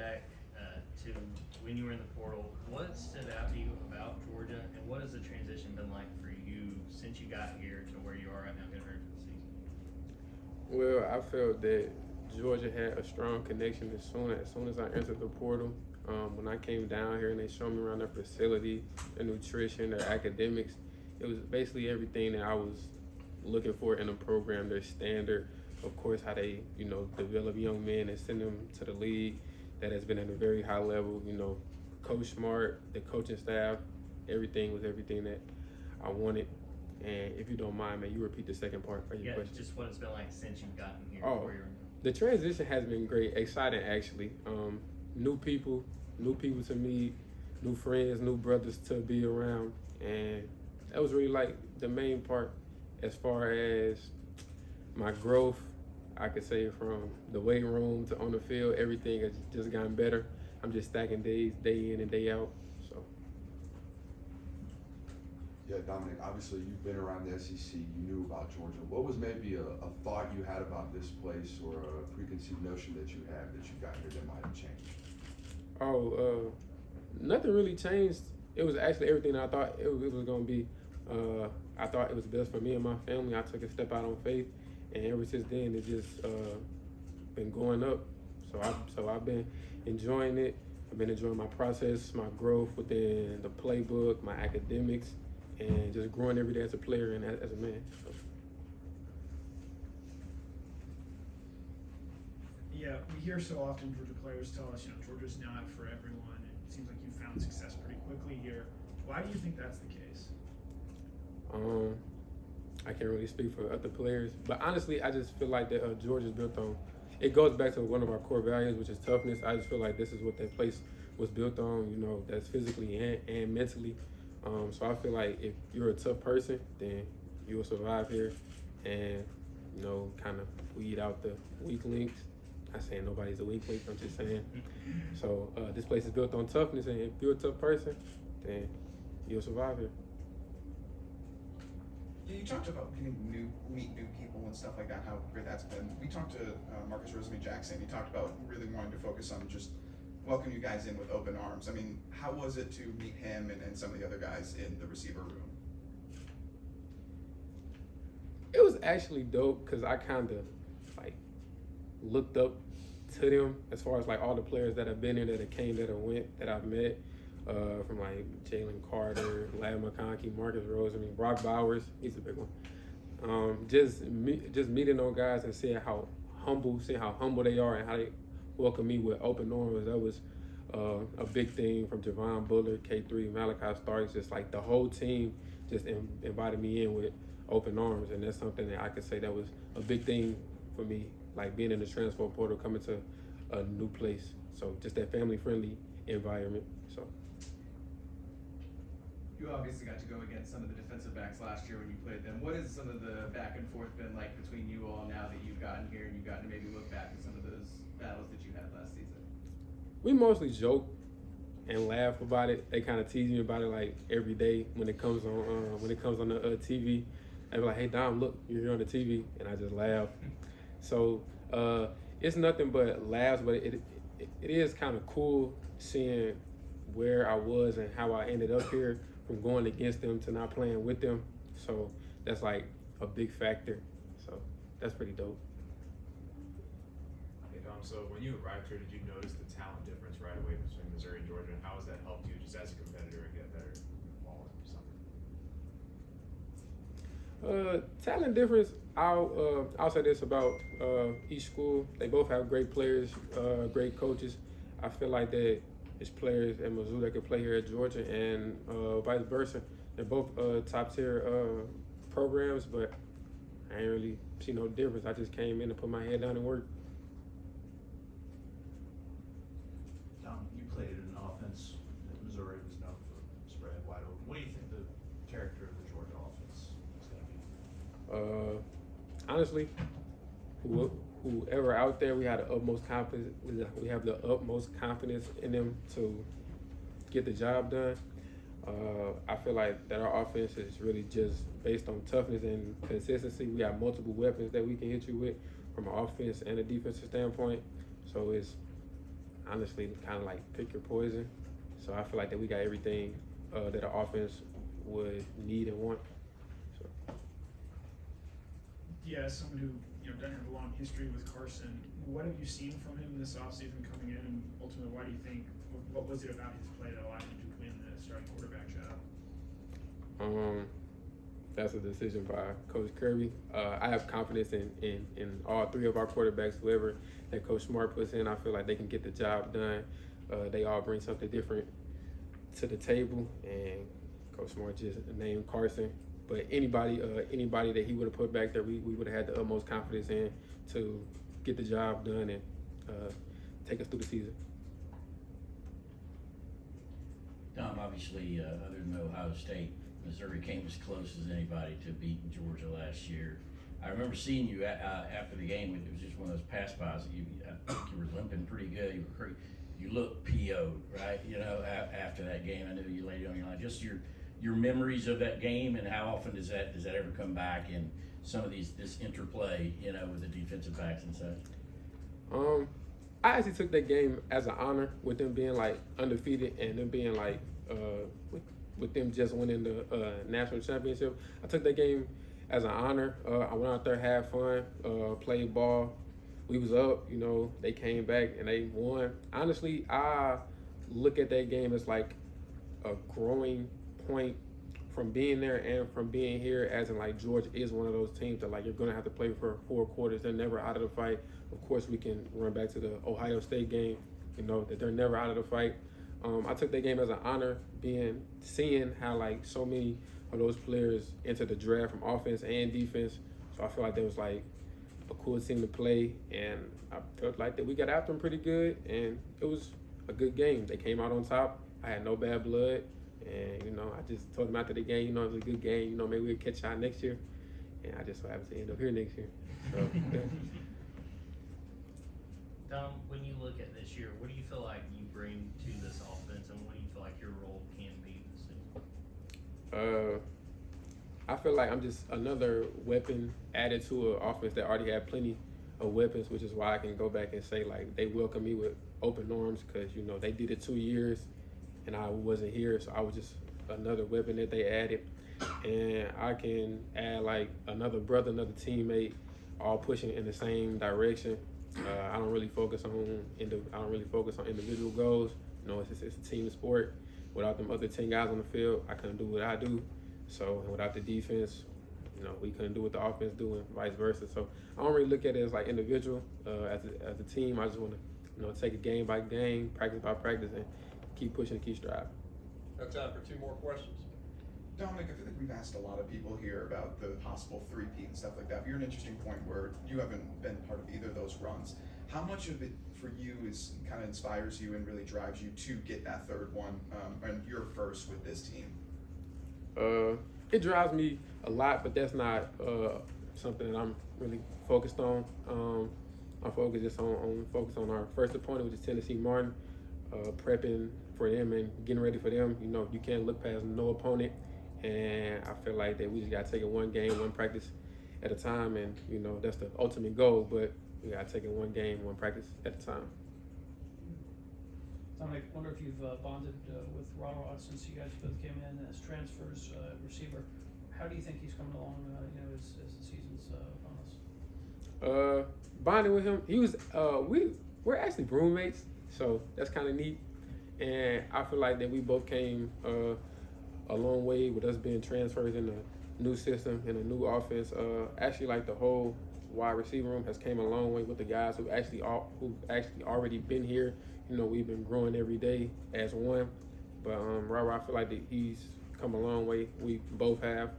back to when you were in the portal, what stood out to you about Georgia, and what has the transition been like for you since you got here to where you are right now getting ready for the season? Well, I felt that Georgia had a strong connection as soon as I entered the portal. When I came down here and they showed me around their facility, their nutrition, their academics, it was basically everything that I was looking for in a program. Their standard, of course, how they, develop young men and send them to the league. That has been at a very high level. Coach Smart, the coaching staff, everything was everything that I wanted. And if you don't mind, man, you repeat the second part of your question. Just what it's been like since you've gotten here. Oh, the transition has been great, exciting actually. New people to meet, new friends, new brothers to be around, and that was really like the main part as far as my growth. I could say from the weight room to on the field, everything has just gotten better. I'm just stacking days, day in and day out. So. Yeah, Dominic, obviously you've been around the SEC, you knew about Georgia. What was maybe a thought you had about this place or a preconceived notion that you had that you got here that might have changed? Nothing really changed. It was actually everything I thought it was going to be. I thought it was best for me and my family. I took a step out on faith, and ever since then, it's just been going up. So I've been enjoying it. I've been enjoying my process, my growth within the playbook, my academics, and just growing every day as a player and as a man. So. Yeah, we hear so often Georgia players tell us, Georgia's not for everyone, and it seems like you found success pretty quickly here. Why do you think that's the case? I can't really speak for other players, but honestly, I just feel like that Georgia's built on. It goes back to one of our core values, which is toughness. I just feel like this is what that place was built on. That's physically and mentally. So I feel like if you're a tough person, then you will survive here, and kind of weed out the weak links. Not saying nobody's a weak link. I'm just saying. So this place is built on toughness, and if you're a tough person, then you'll survive here. You talked about meet new people and stuff like that, how great that's been. We talked to Marcus Rosemy-Jackson. He talked about really wanting to focus on just welcome you guys in with open arms. I mean, how was it to meet him and some of the other guys in the receiver room? It was actually dope because I kind of looked up to them as far as all the players that have been here, that have came, that have went, that I've met. From Jalen Carter, Ladd McConkey, Marcus Rose, Brock Bowers, he's a big one. Just meeting those guys and seeing how humble they are and how they welcome me with open arms. That was a big thing from Javon Bullard, K3, Malachi Starks, just the whole team just invited me in with open arms, and that's something that I could say that was a big thing for me, being in the transfer portal, coming to a new place. So just that family-friendly environment. So. You obviously got to go against some of the defensive backs last year when you played them. What has some of the back and forth been like between you all now that you've gotten here and you've gotten to maybe look back at some of those battles that you had last season? We mostly joke and laugh about it. They kind of tease me about it every day when it comes on the TV. They be like, "Hey Dom, look, you're here on the TV," and I just laugh. So it's nothing but laughs, but it is kind of cool seeing where I was and how I ended up here, from going against them to not playing with them. So that's a big factor. So that's pretty dope. Hey Dom, so when you arrived here, did you notice the talent difference right away between Missouri and Georgia, and how has that helped you just as a competitor get better ball or something? Talent difference, I'll say this about each school. They both have great players, great coaches. I feel like that there's players at Mizzou that could play here at Georgia, and vice versa. They're both top tier programs, but I ain't really see no difference. I just came in and put my head down and worked. You played in an offense that Missouri was known for spread wide open. What do you think the character of the Georgia offense is going to be? Honestly, whoever out there, we have the utmost confidence. We have the utmost confidence in them to get the job done. I feel like that our offense is really just based on toughness and consistency. We have multiple weapons that we can hit you with from an offense and a defensive standpoint. So it's honestly kind of like pick your poison. So I feel like that we got everything that our offense would need and want. So. Yeah, as someone who doesn't have a long history with Carson, what have you seen from him this offseason coming in, and ultimately why do you think, what was it about his play that allowed him to win the starting quarterback job? That's a decision by Coach Kirby. I have confidence in all three of our quarterbacks. Whoever that Coach Smart puts in, I feel like they can get the job done. They all bring something different to the table, and Coach Smart just named Carson. But anybody that he would have put back there, we would have had the utmost confidence in to get the job done and take us through the season. Dom, obviously, other than Ohio State, Missouri came as close as anybody to beating Georgia last year. I remember seeing you after the game. It was just one of those pass bys. I think you were limping pretty good. You looked PO'd, right? After that game, I knew you laid it on your line. Just your memories of that game, and how often does that ever come back in some of this interplay, with the defensive backs and such? I actually took that game as an honor, with them being like undefeated and them being like with them just winning the national championship. I took that game as an honor. I went out there, had fun, played ball. We was up, they came back and they won. Honestly, I look at that game as like a growing point from being there and from being here, as in like Georgia is one of those teams that like you're gonna have to play for 4 quarters. They're never out of the fight. Of course, we can run back to the Ohio State game, that they're never out of the fight. I took that game as an honor, seeing how like so many of those players entered the draft from offense and defense. So I feel like that was like a cool team to play, and I felt like that we got after them pretty good, and it was a good game. They came out on top. I had no bad blood, and I just told them after the game, it was a good game. Maybe we'll catch y'all next year, and I just so happened to end up here next year. So. Yeah. Dom, when you look at this year, what do you feel like you bring to this offense, and what do you feel like your role can be this season? I feel like I'm just another weapon added to an offense that already had plenty of weapons, which is why I can go back and say like they welcome me with open arms, because they did it 2 years and I wasn't here, so I was just another weapon that they added, and I can add like another brother, another teammate, all pushing in the same direction. I don't really focus on individual goals. It's a team sport. Without them other 10 guys on the field, I couldn't do what I do. So, and without the defense, we couldn't do what the offense do, and vice versa. So I don't really look at it as like individual. As a team, I just want to take it game by game, practice by practice, and keep pushing, keep striving. Got time for 2 more questions. Dominic, I feel like we've asked a lot of people here about the possible three-peat and stuff like that, but you're an interesting point where you haven't been part of either of those runs. How much of it for you kind of inspires you and really drives you to get that third one, and your first with this team? It drives me a lot, but that's not something that I'm really focused on. I'm focused on our first opponent, which is Tennessee Martin, prepping for them and getting ready for them. You can't look past no opponent. And I feel like that we just got to take it one game, one practice at a time, and that's the ultimate goal. But we got to take it one game, one practice at a time. Dominic, I wonder if you've bonded with Rod since you guys both came in as transfers, receiver. How do you think he's coming along? As the season's upon us. Bonding with him, he was. We're actually roommates, so that's kind of neat. And I feel like that we both came a long way with us being transfers in a new system, in a new offense. Actually, like the whole wide receiver room has came a long way with the guys who've actually already been here. We've been growing every day as one. But I feel like that he's come a long way. We both have,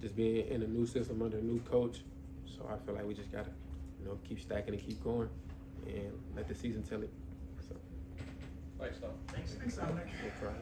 just being in a new system under a new coach. So I feel like we just gotta, keep stacking and keep going, and let the season tell it. So. Thanks, Dom. Thanks. Thanks, Dominic. We'll try.